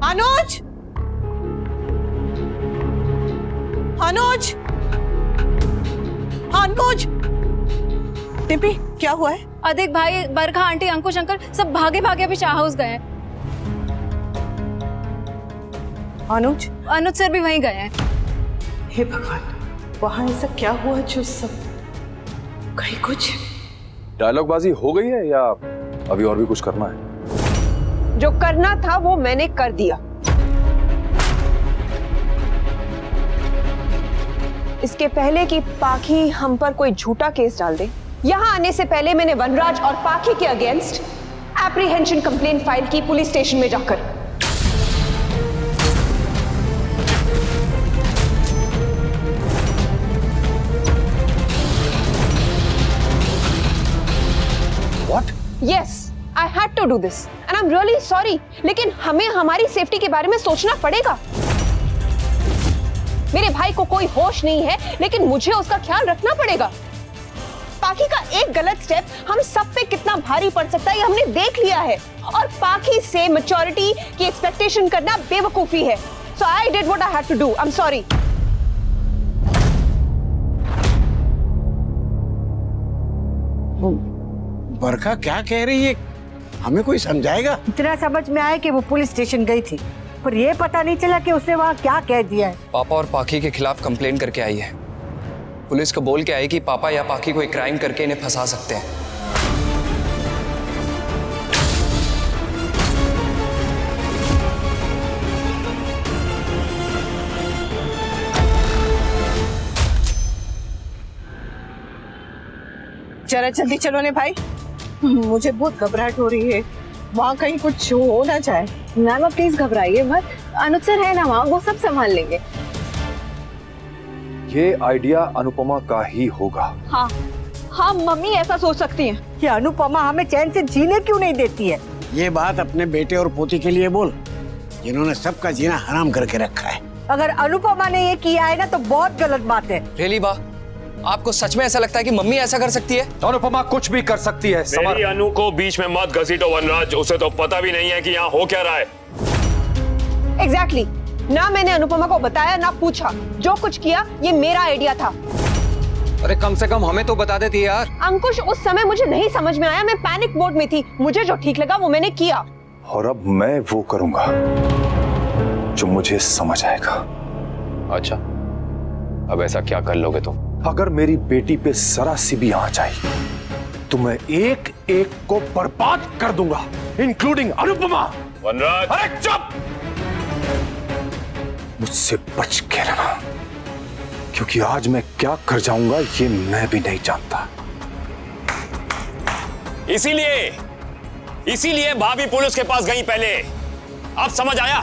अनुज, अनुज, अनुज, टिम्पी क्या हुआ है? अधिक भाई, बरखा आंटी, अंकुश अंकल सब भागे भागे अभी शाह हाउस गए हैं। अनुज? अनुज सर भी वहीं गए हैं। हे भगवान, वहां ऐसा क्या हुआ जो सब कहीं कुछ डायलॉग बाजी हो गई है या अभी और भी कुछ करना है? जो करना था वो मैंने कर दिया। इसके पहले कि पाखी हम पर कोई झूठा केस डाल दे, यहां आने से पहले मैंने वनराज और पाखी के अगेंस्ट एप्रीहेंशन कंप्लेंट फाइल की पुलिस स्टेशन में जाकर। What? Yes, I had to do this and I'm really sorry, लेकिन हमें हमारी सेफ्टी के बारे में सोचना पड़ेगा। मेरे भाई को कोई होश नहीं है, लेकिन मुझे उसका ख्याल रखना पड़ेगा। पाखी का एक गलत स्टेप हम सब पे कितना भारी पड़ सकता है ये हमने देख लिया है, और पाखी से मैच्योरिटी की एक्सपेक्टेशन करना बेवकूफी है। So I did what I had to do. I'm sorry. बरखा क्या कह रही है? हमें कोई समझाएगा? इतना समझ में आया कि वो पुलिस स्टेशन गई थी, पर ये पता नहीं चला कि उसने वहाँ क्या कह दिया है। पापा और पाखी के खिलाफ कंप्लेंट करके आई है। पुलिस को बोल के आई कि पापा या पाखी कोई क्राइम करके इन्हें फंसा सकते हैं। जरा जल्दी चलो ने भाई, मुझे बहुत घबराहट हो रही है। वहाँ कहीं कुछ हो ना जाए। मैम आप प्लीज घबराइए मत, अनुज सर है ना वहाँ, वो सब संभाल लेंगे। ये आइडिया अनुपमा का ही होगा। हाँ हाँ, मम्मी ऐसा सोच सकती हैं। कि अनुपमा हमें चैन से जीने क्यों नहीं देती है? ये बात अपने बेटे और पोती के लिए बोल, जिन्होंने सबका जीना हराम करके रखा है। अगर अनुपमा ने ये किया है ना तो बहुत गलत बात है। रियली बा, आपको सच में ऐसा लगता है कि मम्मी ऐसा कर सकती है? अनुपमा कुछ भी कर सकती है। मेरी अनु को बीच में मत घसीटो वनराज, उसे तो पता भी नहीं है कि यहाँ हो क्या रहा है। Exactly. ना मैंने अनुपमा को बताया ना पूछा, जो कुछ किया ये मेरा आइडिया था। अरे कम से कम हमें तो बता देती यार। अंकुश, उस समय मुझे नहीं समझ में आया, मैं पैनिक मोड में थी। मुझे जो ठीक लगा वो मैंने किया। और अब मैं वो करूंगा जो मुझे समझ आएगा। अच्छा, अब ऐसा क्या कर लोगे तुम? अगर मेरी बेटी पे जरा सी भी आंच आई तो मैं एक एक को बर्बाद कर दूंगा, इंक्लूडिंग अनुपमा। वनराज, अरे चुप! मुझसे बच के रहना, क्योंकि आज मैं क्या कर जाऊंगा ये मैं भी नहीं जानता। इसीलिए भाभी पुलिस के पास गई पहले। अब समझ आया?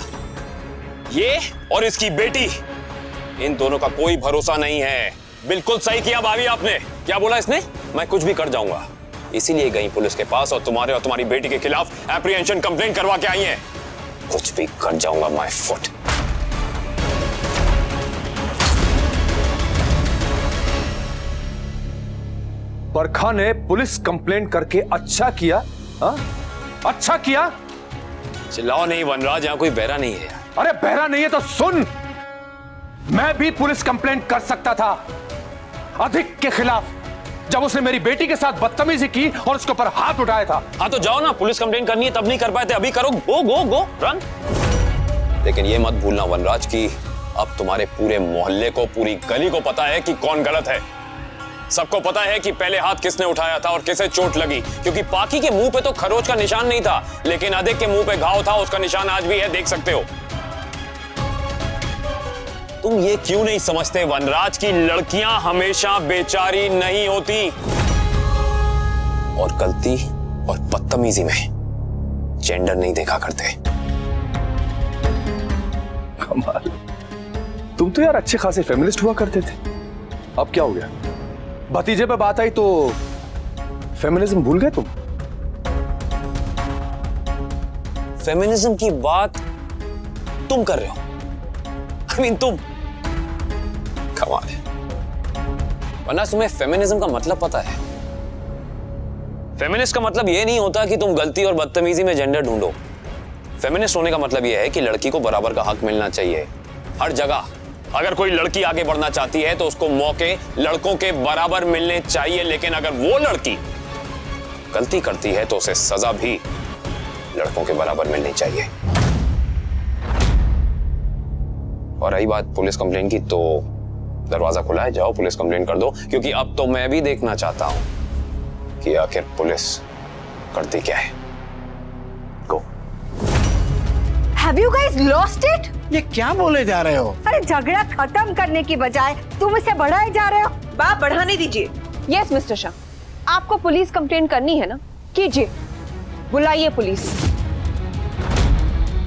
ये और इसकी बेटी, इन दोनों का कोई भरोसा नहीं है। बिल्कुल सही किया भाभी आपने। क्या बोला इसने? मैं कुछ भी कर जाऊंगा। इसीलिए गई पुलिस के पास और तुम्हारे और तुम्हारी बेटी के खिलाफ एप्रीहेंशन कंप्लेंट करवा के आई हैं। कुछ भी कर जाऊंगा, माय फुट। बरखा ने पुलिस कंप्लेंट करके अच्छा किया। हा? अच्छा किया। चिल्लाओ नहीं वनराज, यहाँ कोई बहरा नहीं है। अरे बहरा नहीं है तो सुन, मैं भी पुलिस कंप्लेंट कर सकता था अधिक के खिलाफ, जब उसने मेरी बेटी के साथ बदतमीजी की और उसके ऊपर हाथ उठाया था। हाँ तो जाओ ना, पुलिस कंप्लेंट करनी है तब नहीं कर पाए थे, अभी करो। गो गो गो रन। लेकिन ये मत भूलना वनराज की अब तुम्हारे पूरे मोहल्ले को, पूरी गली को पता है कि कौन गलत है। सबको पता है कि पहले हाथ किसने उठाया था और किसे चोट लगी, क्योंकि पाखी के मुंह पे तो खरोच का निशान नहीं था, लेकिन अधिक के मुंह पे घाव था, उसका निशान आज भी है, देख सकते हो। तुम ये क्यों नहीं समझते वनराज की लड़कियां हमेशा बेचारी नहीं होती, और गलती और बदतमीजी में जेंडर नहीं देखा करते। कमाल, तुम तो यार अच्छे खासे फेमिनिस्ट हुआ करते थे, अब क्या हो गया? भतीजे पे बात आई तो फेमिनिज्म भूल गए तुम? फेमिनिज्म की बात तुम कर रहे हो? I mean, तुम कमाल है। वरना तुम्हें फेमिनिज्म का मतलब पता है? फेमिनिस्ट का मतलब ये नहीं होता कि तुम गलती और बदतमीजी में जेंडर ढूंढो। फेमिनिस्ट होने का मतलब यह है कि लड़की को बराबर का हक मिलना चाहिए हर जगह। अगर कोई लड़की आगे बढ़ना चाहती है तो उसको मौके लड़कों के बराबर मिलने चाहिए, लेकिन अगर वो लड़की गलती करती है तो उसे सजा भी लड़कों के बराबर मिलनी चाहिए। और रही बात पुलिस कंप्लेंट की, तो दरवाजा खुला है, जाओ पुलिस कंप्लेंट कर दो, क्योंकि अब तो मैं भी देखना चाहता हूं कि आखिर पुलिस करती क्या है। गो। Have you guys lost it? ये क्या बोले जा रहे हो? अरे झगड़ा खत्म करने की बजाय तुम इसे बढ़ाए जा रहे हो। बात बढ़ाने दीजिए। यस मिस्टर शाह, आपको पुलिस कंप्लेंट करनी है ना, कीजिए, बुलाइए पुलिस।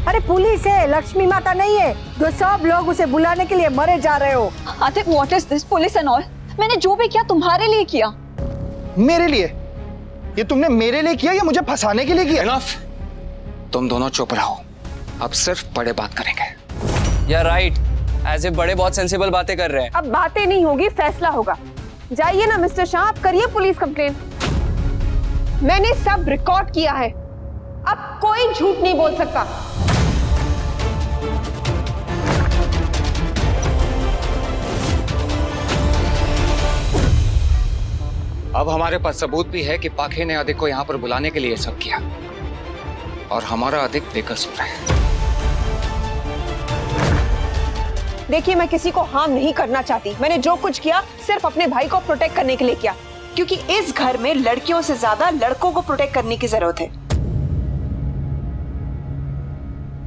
अरे पुलिस है, लक्ष्मी माता नहीं है जो सब लोग उसे बुलाने के लिए मरे जा रहे हो। Atif, what is this police and all? मैंने जो भी किया तुम्हारे लिए किया। मेरे लिए? ये तुमने मेरे लिए किया या मुझे फंसाने के लिए किया? Enough! तुम दोनों चुप रहो, अब सिर्फ बड़े बात करेंगे। या राइट, ऐसे बड़े बहुत सेंसिबल बातें कर रहे हैं। अब बातें नहीं होगी, फैसला होगा। जाइए ना मिस्टर शाह, आप करिए पुलिस कंप्लेंट। मैंने सब रिकॉर्ड किया है, अब कोई झूठ नहीं बोल सकता। अब हमारे पास सबूत भी है कि पाखे ने अधिक को यहाँ पर बुलाने के लिए सब किया, और हमारा अधिक बेकसूर है। देखिए, मैं किसी को हार्म नहीं करना चाहती। मैंने जो कुछ किया सिर्फ अपने भाई को प्रोटेक्ट करने के लिए किया, क्योंकि इस घर में लड़कियों से ज्यादा लड़कों को प्रोटेक्ट करने की जरूरत है।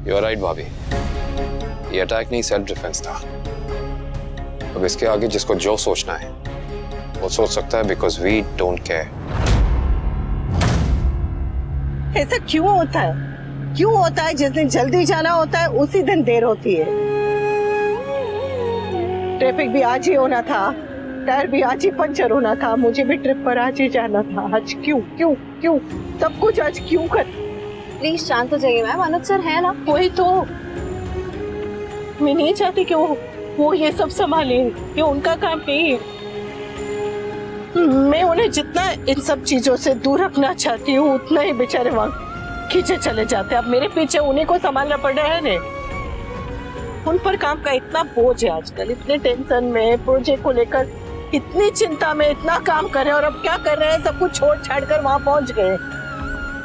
यू आर राइट भाभी, ये अटैक नहीं सेल्फ डिफेंस था। अब इसके आगे जिसको जो सोचना है वो सोच सकता है, बिकॉज वी डोंट केयर। ऐसा क्यों होता है? क्यों होता है? जिस दिन जल्दी जाना होता है उसी दिन देर होती है। ट्रैफिक भी आज ही होना था, टायर भी आज ही पंचर होना था, मुझे भी ट्रिप पर आज ही जाना था। आज क्यों क्यों क्यों सब कुछ आज क्यों कर? प्लीज शांत हो जाइए मैम, अनुज सर है ना। वही तो, मैं नहीं चाहती कि वो ये सब संभाले, ये उनका काम नहीं है। मैं उन्हें जितना इन सब चीजों से दूर रखना चाहती हूँ उतना ही बेचारे वहाँ खींचे चले जाते हैं। अब मेरे पीछे उन्हीं को संभालना पड़ रहा है ने। उन पर काम का इतना बोझ है आजकल, इतने टेंशन में, प्रोजेक्ट को लेकर इतनी चिंता में, इतना काम कर रहे हैं, और अब क्या कर रहे हैं, सब कुछ छोड़ छाड़ कर वहाँ पहुँच गए।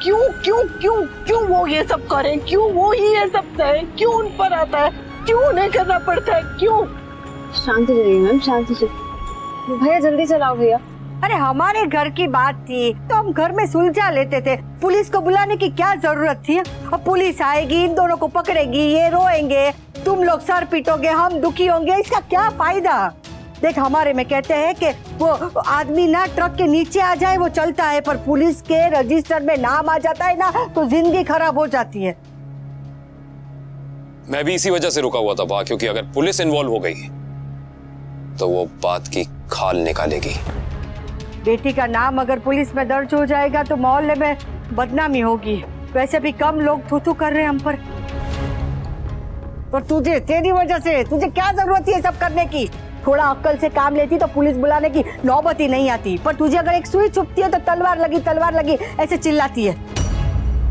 क्यों क्यों क्यों क्यों वो ये सब करें? क्यों वो ही ये सब करें? क्यों उन पर आता है? क्यों उन्हें करना पड़ता है? क्यों? शांत हो जाइए मैम, शांत हो जाइए। भैया जल्दी चलाओ भैया। अरे हमारे घर की बात थी तो हम घर में सुलझा लेते थे, पुलिस को बुलाने की क्या जरूरत थी? अब पुलिस आएगी, इन दोनों को पकड़ेगी, ये रोएंगे, तुम लोग सर पीटोगे, हम दुखी होंगे, इसका क्या फायदा? देख, हमारे में कहते हैं कि वो आदमी ना ट्रक के नीचे आ जाए वो चलता है, पर पुलिस के रजिस्टर में नाम आ जाता है ना तो जिंदगी खराब हो जाती है। मैं भी इसी वजह से रुका हुआ था, क्योंकि अगर पुलिस इन्वॉल्व हो गई तो वो बात की खाल निकालेगी। बेटी का नाम अगर पुलिस में दर्ज हो जाएगा तो मोहल्ले में बदनामी होगी। वैसे भी कम लोग थू थू कर रहे हैं हम पर, और तुझे, तेरी वजह से, तुझे क्या जरूरत है सब करने की? थोड़ा अक्ल से काम लेती तो पुलिस बुलाने की नौबत ही नहीं आती, पर तुझे अगर एक सुई चुभती है तो तलवार लगी ऐसे चिल्लाती है।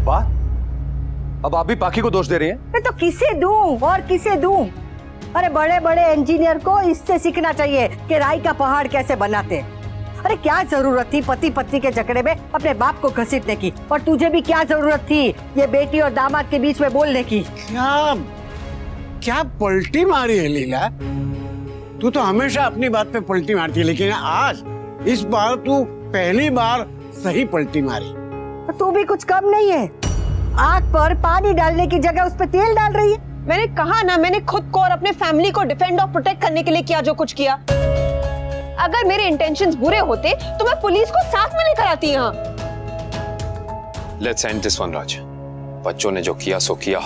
बात अब आप भी पाखी को दोष दे रही हैं? तो किसे दूं और किसे दूं? अरे बड़े बड़े इंजीनियर को इससे सीखना चाहिए कि राई का पहाड़ कैसे बनाते हैं। अरे क्या जरूरत थी पति पत्नी के झगड़े में अपने बाप को घसीटने की? और तुझे भी क्या जरूरत थी ये बेटी और दामाद के बीच में बोलने की? क्या पलटी मारी है लीला? तू तो हमेशा अपनी बात पे पलटी मारती है, लेकिन आज इस बार तू पहली बार सही पलटी मारी। तू भी कुछ कम नहीं है, आग पर पानी डालने की जगह उस पर तेल डाल रही है। मैंने कहा ना, मैंने खुद को और अपने फैमिली को डिफेंड और प्रोटेक्ट करने के लिए किया जो कुछ किया। अगर मेरे इंटेंशंस बुरे होते तो मैं पुलिस को साथ में लेकर आती यहाँ। लेट्स एंड दिस वन राज। बच्चों ने जो किया सो किया,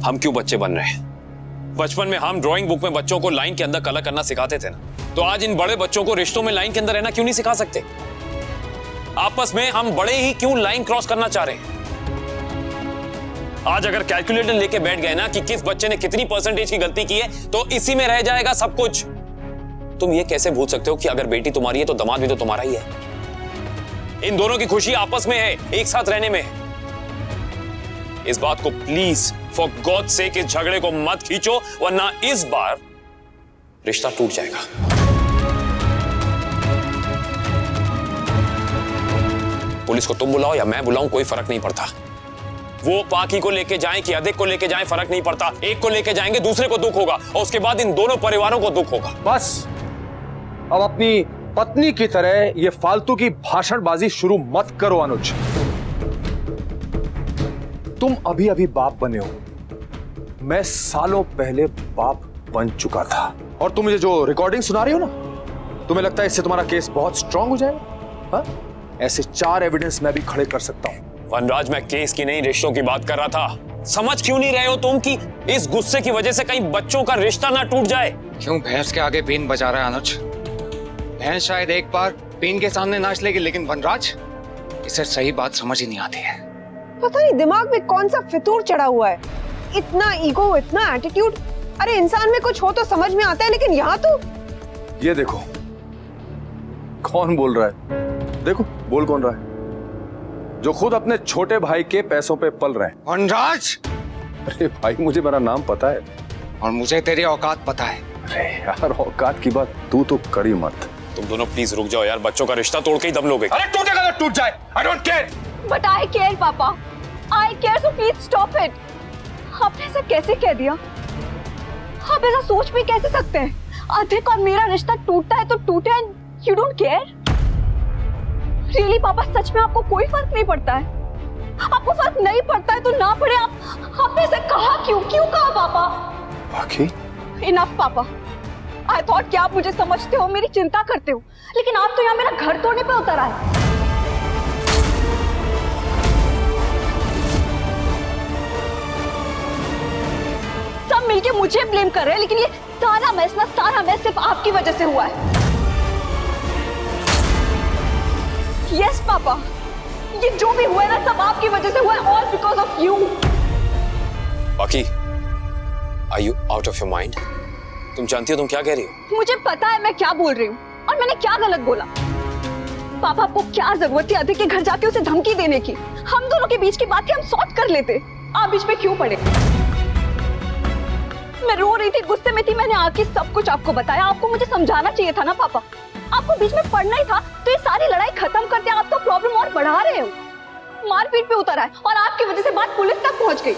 हम क्यों बच्चे बन रहे हैं? बचपन में हम ड्राइंग बुक में बच्चों को लाइन के अंदर कलर करना सिखाते थे ना, तो आज इन बड़े बच्चों को रिश्तों में लाइन के अंदर रहना क्यों नहीं सिखा सकते? आपस में हम बड़े ही क्यों लाइन क्रॉस करना चाह रहे हैं? आज अगर कैलकुलेटर लेके बैठ गए ना कि किस बच्चे ने कितनी परसेंटेज की गलती की है, तो इसी में रह जाएगा सब कुछ। तुम ये कैसे भूल सकते हो कि अगर बेटी तुम्हारी है तो दामाद भी तो तुम्हारा ही है? इन दोनों की खुशी आपस में है, एक साथ रहने में। इस बात को प्लीज फॉर गॉड सेक इस झगड़े को मत खींचो, वरना इस बार रिश्ता टूट जाएगा। पुलिस को तुम बुलाओ या मैं बुलाऊं, कोई फर्क नहीं पड़ता। वो पाकी को लेके जाएं कि अधिक को लेके जाएं, फर्क नहीं पड़ता। एक को लेके जाएंगे, दूसरे को दुख होगा और उसके बाद इन दोनों परिवारों को दुख होगा। बस अब अपनी पत्नी की तरह ये फालतू की भाषणबाजी शुरू मत करो अनुज। तुम अभी अभी बाप बने हो, मैं सालों पहले बाप बन चुका था। और तुम मुझे जो रिकॉर्डिंग सुना रही हो ना, तुम्हें लगता है इससे तुम्हारा केस बहुत स्ट्रांग हो जाएगा? हाँ? ऐसे 4 एविडेंस मैं भी खड़े कर सकता हूं। वनराज, मैं केस की नहीं, रिश्तों की बात कर रहा था। समझ क्यों नहीं रहे हो तुम कि इस गुस्से की वजह से कहीं बच्चों का रिश्ता ना टूट जाए? क्यों भैंस के आगे बीन बजा रहा है अनुज? भैंस शायद एक बार बीन के सामने नाच लेगी, लेकिन वनराज, इसे सही बात समझ ही नहीं आती है। पता नहीं दिमाग में कौन सा फितूर चढ़ा हुआ है। इतना ईगो, इतना एटीट्यूड। अरे इंसान में कुछ हो तो समझ में आता है, लेकिन यहाँ तो। ये देखो कौन बोल रहा है, देखो बोल कौन रहा है, जो खुद अपने छोटे भाई के पैसों पे पल रहे हैं। वनराज! अरे भाई, मुझे मेरा नाम पता है और मुझे तेरी औकात पता है। अरे यार, औकात की बात तू तो करी मत। तुम दोनों प्लीज रुक जाओ यार, बच्चों का रिश्ता तोड़ के ही दम लोगे। अरे टूटेगा तो टूट जाए, I don't care. But I care पापा, I care, so please stop it. आपने ऐसा कैसे कह दिया? आप ऐसा सोच भी कैसे सकते हैं? अधिक और मेरा रिश्ता टूटता है तो टूटे, and you don't care? Really पापा, सच में आपको कोई फर्क नहीं पड़ता है? आपको फर्क नहीं पड़ता है तो ना पड़े। आपने ऐसे कहा क्यों कहा पापा? बाकी इनफ पापा, आई थॉट कि आप मुझे समझते हो, मेरी चिंता करते हो, लेकिन आप तो यहाँ मेरा घर तोड़ने पे उतर आए। सब मिलके मुझे ब्लेम कर रहे हैं, लेकिन ये सारा मैस सिर्फ आपकी वजह से हुआ है। यस पापा, ये जो भी हुआ है ना, सब आपकी वजह से हुआ है, ऑल बिकॉज ऑफ यू। बाकी, are you out of your mind? तुम जानती हो तुम क्या कह रही हो? मुझे पता है मैं क्या बोल रही हूँ, और मैंने क्या गलत बोला। पापा, आपको क्या जरूरत थी अधिक के घर जाके उसे धमकी देने की? हम दोनों के बीच की बात थी, हम सॉर्ट कर लेते। आप बीच में क्यों पड़े? मैं रो रही थी, गुस्से में थी, मैंने आके सब कुछ आपको बताया। आपको मुझे समझाना चाहिए था ना पापा, आपको बीच में पड़ना ही था। तो ये सारी लड़ाई खत्म करते, आप तो प्रॉब्लम और बढ़ा रहे हो। मारपीट पे उतर आए और आपकी वजह से बात पुलिस तक पहुंच गई।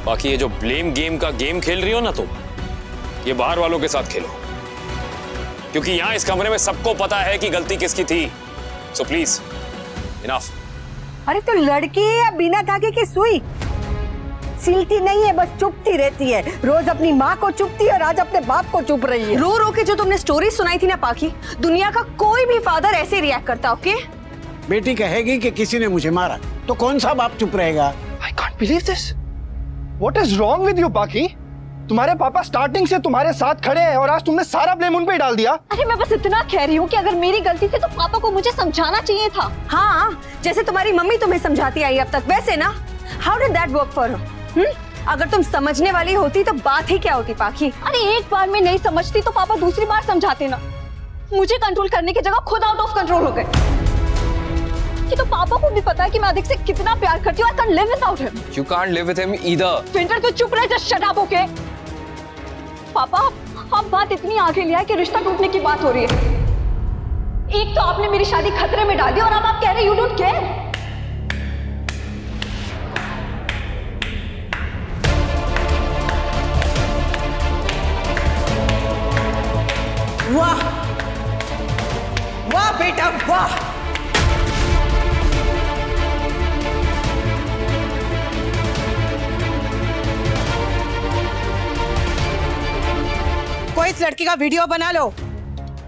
बाकी ये जो ब्लेम गेम का गेम खेल रही हो ना तुम, ये बाहर वालों के साथ खेलो, क्योंकि यहाँ इस कमरे में सबको पता है कि गलती किसकी थी। So please enough. अरे तो लड़की है या बिना धागे की सुई? सिलती नहीं है, बस चुपती रहती है। रोज अपनी माँ को चुपती है और आज अपने बाप को चुप रही है। रो रो के जो तुमने स्टोरी सुनाई थी ना पाकी, दुनिया का कोई भी फादर ऐसे रिएक्ट करता। ओके? बेटी कहेगी कि किसी ने मुझे मारा, तो कौन सा बाप चुप रहेगा? I can't believe this. What is wrong with you, पाकी? तुम्हारे पापा स्टार्टिंग से तुम्हारे साथ खड़े हैं और आज तुमने सारा ब्लेम उन पे डाल दिया। अरे मैं बस इतना कह रही हूँ कि अगर मेरी गलती थी तो पापा को मुझे समझाना चाहिए था। हाँ, जैसे तुम्हारी मम्मी तुम्हें समझाती आई अब तक, वैसे ना। How did that work for her? अगर तुम समझने वाली होती तो बात ही क्या होती पाकी? अरे एक बार में नहीं समझती तो पापा दूसरी बार समझाते ना। मुझे कंट्रोल करने की जगह खुद आउट ऑफ कंट्रोल हो गए। कि तो पापा को भी पता है कि मैं अधिक से कितना प्यार करती हूँ। I can't live without him. You can't live with him either. Winter तो चुप रहे, जस्ट शट अप। ओके पापा, अब बात इतनी आगे लिया है कि रिश्ता टूटने की बात हो रही है। एक तो आपने मेरी शादी खतरे में डाल दी और अब आप कह रहे यू डोंट केयर। वाह वाह बेटा वाह। कोई इस लड़की का वीडियो बना लो,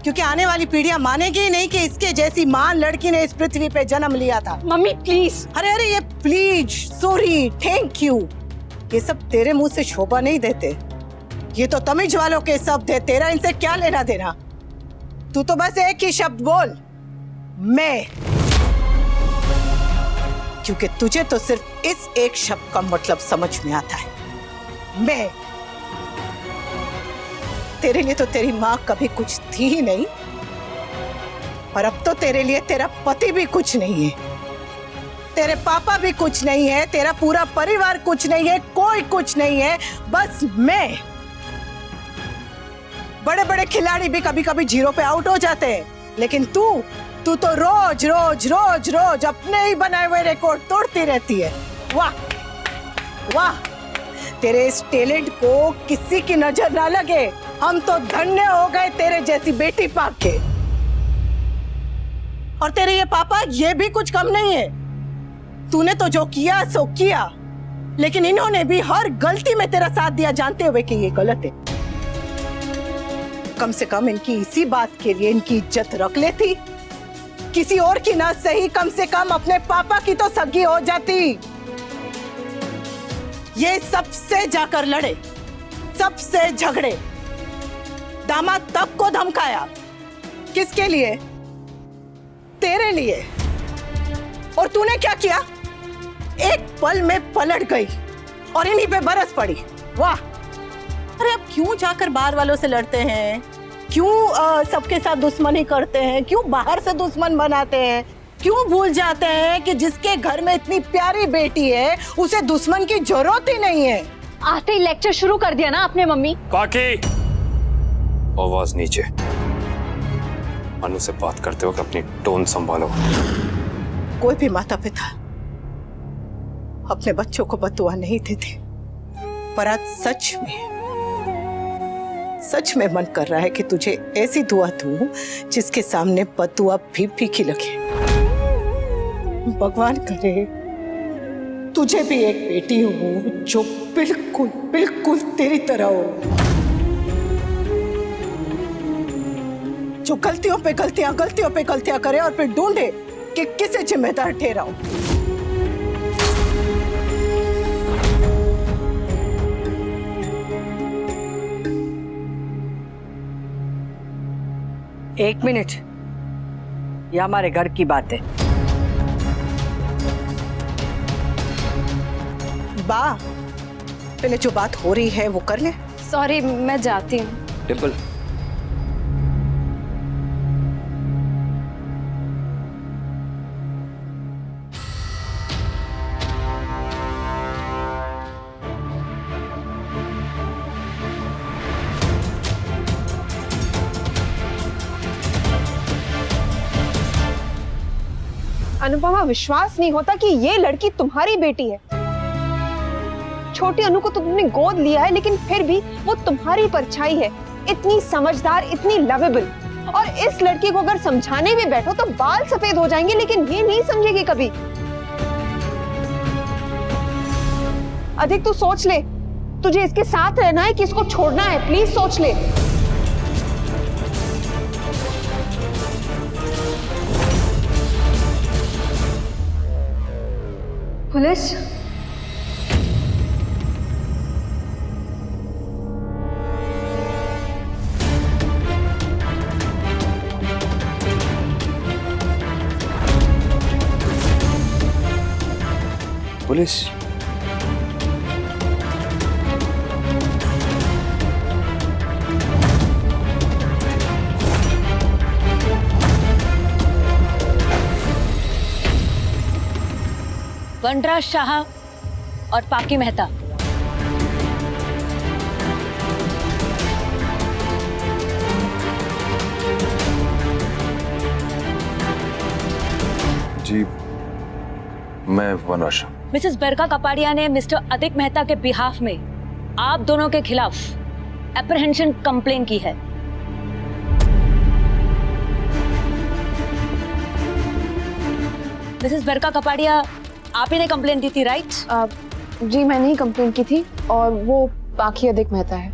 क्योंकि आने वाली पीढ़ियां मानेगी ही नहीं कि इसके जैसी महान लड़की ने इस पृथ्वी पे जन्म लिया था। Mummy please. अरे ये प्लीज, सॉरी, थैंक यू, ये सब तेरे मुंह से शोभा नहीं देते। ये तो तमिज वालों के शब्द है, तेरा इनसे क्या लेना देना? तू तो बस एक ही शब्द बोल, मैं। क्योंकि तुझे तो सिर्फ इस एक शब्द का मतलब समझ में आता है, मैं। तेरे लिए तो तेरी माँ कभी कुछ थी ही नहीं, और अब तो तेरे लिए तेरा पति भी कुछ नहीं है। तेरे पापा भी कुछ नहीं है, तेरा पूरा परिवार कुछ नहीं है, कोई कुछ नहीं है, बस मैं। बड़े बड़े खिलाड़ी भी कभी कभी जीरो पे आउट हो जाते हैं, लेकिन तू तो रोज रोज रोज रोज अपने ही बनाए हुए रिकॉर्ड तोड़ती रहती है। वाह वाह, तेरे इस टैलेंट को किसी की नजर ना लगे। हम तो धन्य हो गए तेरे जैसी बेटी पाक के। और तेरे ये पापा ये भी कुछ कम नहीं है। तूने तो जो किया सो किया, लेकिन इन्होंने भी हर गलती में तेरा साथ दिया, जानते हुए कि ये गलत है। कम से कम इनकी इसी बात के लिए इनकी इज्जत रख लेती, किसी और की ना सही, कम से कम अपने पापा की तो सगी हो जाती। ये सबसे जाकर लड़े, सबसे झगड़े, दामाद तब को धमकाया। किसके लिए? तेरे लिए। और तूने क्या किया? एक पल में पलट गई और इन्हीं पे बरस पड़ी। वाह! अरे अब क्यों जाकर बाहर वालों से लड़ते हैं? क्यों सबके साथ दुश्मनी करते हैं? क्यों बाहर से दुश्मन बनाते हैं? क्यों भूल जाते हैं कि जिसके घर में इतनी प्यारी बेटी है उसे दुश्मन की जरूरत ही नहीं है? आते ही लेक्चर शुरू कर दिया ना आपने मम्मी। पाकी, आवाज नीचे। अनु से बात करते वक्त अपनी टोन संभालो। कोई भी माता पिता अपने बच्चों को बददुआ नहीं देते, पर आज सच में मन कर रहा है कि तुझे ऐसी दुआ दूं जिसके सामने बददुआ भी फीकी लगे। भगवान करे तुझे भी एक बेटी हो जो बिल्कुल बिल्कुल तेरी तरह हो, जो गलतियों पे गलतियां करे और फिर ढूंढे कि किसे जिम्मेदार ठहराऊं। एक मिनट, ये हमारे घर की बात है। बा, पहले जो बात हो रही है वो कर ले। सॉरी, मैं जाती हूँ। डिम्पल, अनुपमा, विश्वास नहीं होता कि ये लड़की तुम्हारी बेटी है। छोटी अनु को तो तुमने गोद लिया है, लेकिन फिर भी वो तुम्हारी परछाई है। इतनी समझदार, इतनी लवेबल, और इस लड़की को अगर समझाने भी बैठो तो बाल सफेद हो जाएंगे, लेकिन ये नहीं समझेगी कभी। अधिक तू सोच ले, तुझे इसके साथ रहना है कि इसको छोड़ना है? प्लीज सोच ले। पुलिस? पुलिस? वनराज शाह और पाकी मेहता। जी, मैं वनराज शाह। मिसेस बरका कपाड़िया ने मिस्टर अदिक मेहता के बिहाफ में आप दोनों के खिलाफ एप्रीहेंशन कंप्लेन की है। मिसेस बरका कपाड़िया, आप ही ने कंप्लेन दी थी, राइट? जी, मैंने ही कंप्लेन की थी, और वो पाकी अधिक मेहता है।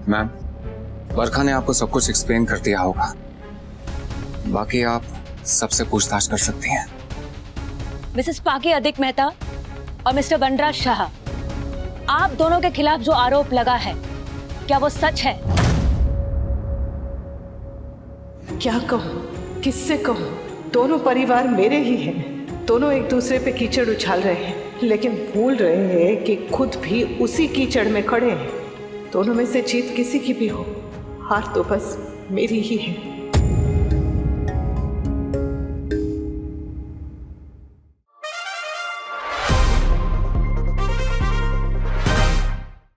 मैम, बरखा ने आपको सब कुछ एक्सप्लेन कर दिया होगा, बाकी आप सबसे पूछताछ कर सकती हैं। मिसेस पाकी अधिक मेहता और मिस्टर वनराज शाह, आप दोनों के खिलाफ जो आरोप लगा है, क्या वो सच है? क्या कहूँ, किससे कहूँ? दोनों परिवार मेरे ही हैं। दोनों एक दूसरे पे कीचड़ उछाल रहे हैं, लेकिन भूल रहे हैं कि खुद भी उसी कीचड़ में खड़े हैं। दोनों में से जीत किसी की भी हो, हार तो बस मेरी ही है।